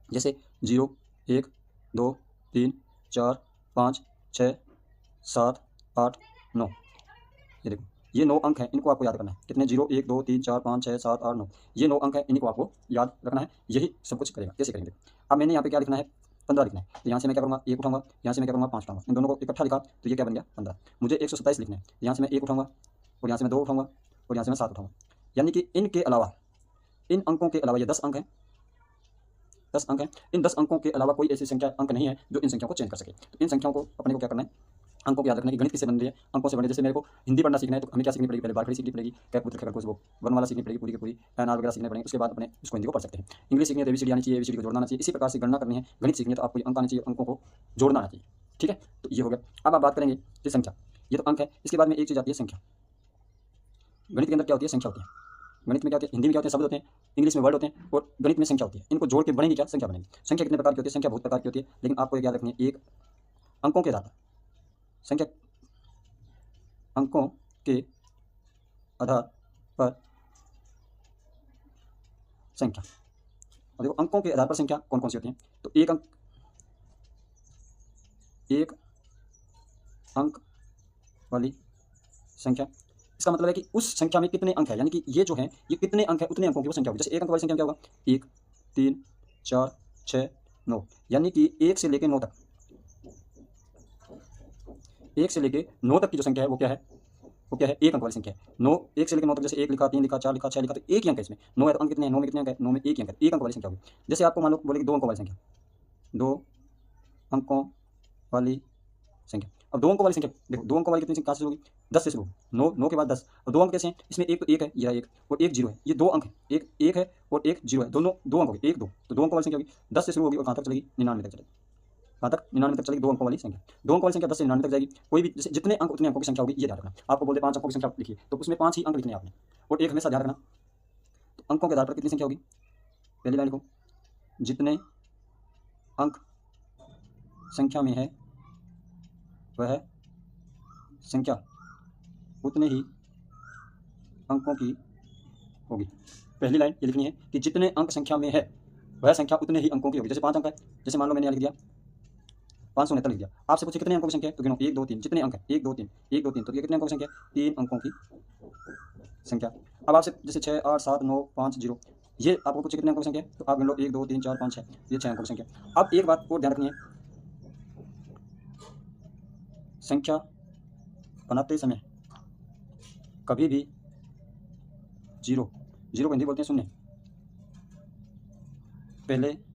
जैसे 0, 1, 2, 3, 4, 5, 6, 7, 8, 9। ये देखो, ये 9 अंक हैं, इनको आपको याद रखना है। कितने? 0, 1, 2, 3, 4, 5, 6, 7, 8, 9। ये 9 अंक हैं, इन्हीं को आपको याद रखना है। यही सब कुछ करेगा। कैसे करेंगे? अब मैंने यहाँ पे क्या लिखना है? 15 लिखना है। तो यहाँ से मैं क्या करूँगा? 1 उठाऊंगा, यहाँ से मैं क्या करूँगा? 5 उठाऊंगा। इन दोनों को इकट्ठा लिखा तो ये क्या बन गया? 15। मुझे 127 लिखना है। यहाँ से मैं 1 उठाऊंगा और यहाँ से मैं 2 उठाऊंगा और यहाँ से मैं 7 उठाऊंगा। यानी कि इनके अलावा, इन अंकों के अलावा, ये 10 अंक हैं, 10 अंक हैं। इन 10 अंकों के अलावा कोई ऐसी संख्या अंक नहीं है जो इन संख्याओं को चेंज कर सके। तो इन संख्याओं को अपने को क्या करना है? अंकों को याद रखने की। गणित किससे बन रही है? अंकों से बन रही है। जैसे मेरे को हिंदी पढ़ना सीखना है तो हमें क्या सीखनी पड़ेगी? पहले बारखड़ी सीखनी पड़ेगी, कैपुत्र खरगोश वो वर्णमाला सीखनी पड़ेगी पूरी की पूरी, एन आर वगैरह सीखने पड़ेंगे। उसके बाद अपने उसको हिंदी को पढ़ सकते हैं। इंग्लिश सीखनी है तो एबीसीडी आनी चाहिए, एबीसीडी को जोड़ना आना चाहिए। इसी प्रकार से गणना करनी है, गणित सीखनी है तो आपको ये अंक आने चाहिए, अंकों को जोड़ना आना चाहिए। ठीक है, तो ये हो गया। अब आप बात करेंगे कि संख्या, ये तो अंक है। इसके बाद में एक चीज़ आती है संख्या। गणित के अंदर क्या होती है? संख्या होती है। गणित में क्या होती है? हिंदी में क्या होते हैं? शब्द होते हैं, इंग्लिश में वर्ड होते हैं, और गणित में संख्या होती है। इनको जोड़ के बनेगी क्या? संख्या बनेगी। संख्या कितने प्रकार की होती है? संख्या बहुत प्रकार की होती है, लेकिन आपको एक याद रखनी है, एक अंकों के आधार पर संख्या, अंकों के आधार पर संख्या। और देखो, अंकों के आधार पर संख्या कौन कौन सी होती हैं? तो एक अंक वाली संख्या, इसका मतलब है कि उस संख्या में कितने अंक है, यानी कि ये जो है ये कितने अंक है उतने अंकों की वो संख्या होगी। जैसे एक अंक वाली संख्या क्या होगा? 1, 3, 4, 6, 9। यानी कि 1 से लेकर 9 तक, 1 से लेकर 9 तक की जो संख्या है वो क्या है? वो क्या है? एक अंक वाली संख्या है। 9, 1 से लेकर 9 तक, जैसे 1 लिखा, 3 लिखा, 4 लिखा, 6 लिखा, तो एक ही अंक है इसमें। 9 है तो अंक कितने हैं? 9 में कितने अंक है? 9 में एक ही अंक है, एक अंक वाली संख्या होगी। जैसे आपको मान लो बोले कि 2 अंकों वाली संख्या, 2 अंकों वाली संख्या। अब 2 अंकों वाली संख्या देखो, 2 अंकों वाली कितनी संख्या कहाँ से शुरू होगी? 10 से शुरू होगी। 9 के बाद 10, और 2 अंक कैसे हैं? इसमें एक तो 1 है, यह 1, और एक 0 है। ये 2 अंक हैं, एक 1 है और एक 0 है, दोनों 2 अंक हो गए, 1 2। तो 2 अंकों वाली संख्या होगी, 10 से शुरू होगी और कहाँ तक चलेगी? 99 तक चलेगी। कहाँ तक? 99 तक चलेगी 2 अंकों वाली संख्या। 2 अंकों वाली संख्या 10 से 99 तक जाएगी। कोई भी जैसे जितने अंक उतने अंकों की संख्या होगी, ये ध्यान रखना। आपको बोलते 5 अंकों की संख्या लिखिए, तो उसमें 5 ही अंक लिखने हैं आपने, और एक हमेशा ध्यान रखना, तो अंकों के आधार पर कितनी संख्या होगी? पहली लाइन लिखो, जितने अंक संख्या में है वह संख्या उतने ही अंकों की होगी। पहली लाइन ये लिखनी है कि जितने अंक संख्या में है वह संख्या उतने ही अंकों की होगी। जैसे 5 अंक है, जैसे मान लो मैंने यहाँ लिख दिया 569 लिख दिया। आपसे पूछे कितने अंकों की संख्या है, तो गिनो 1 2 3। जितने अंक है 1 2 3 1 2 3, तो ये कितने अंकों की संख्या है? 3 अंकों की संख्या। अब आपसे जैसे 6 8 7 9 5 0, ये आपको पूछे कितने अंकों की संख्या है, तो आप गिन लो 1 2 3 4 5 6, ये 6 अंकों की संख्या। अब एक बात और ध्यान रखनी है, संख्या बनाते समय कभी भी जीरो को हिंदी बोलते हैं शून्य, पहले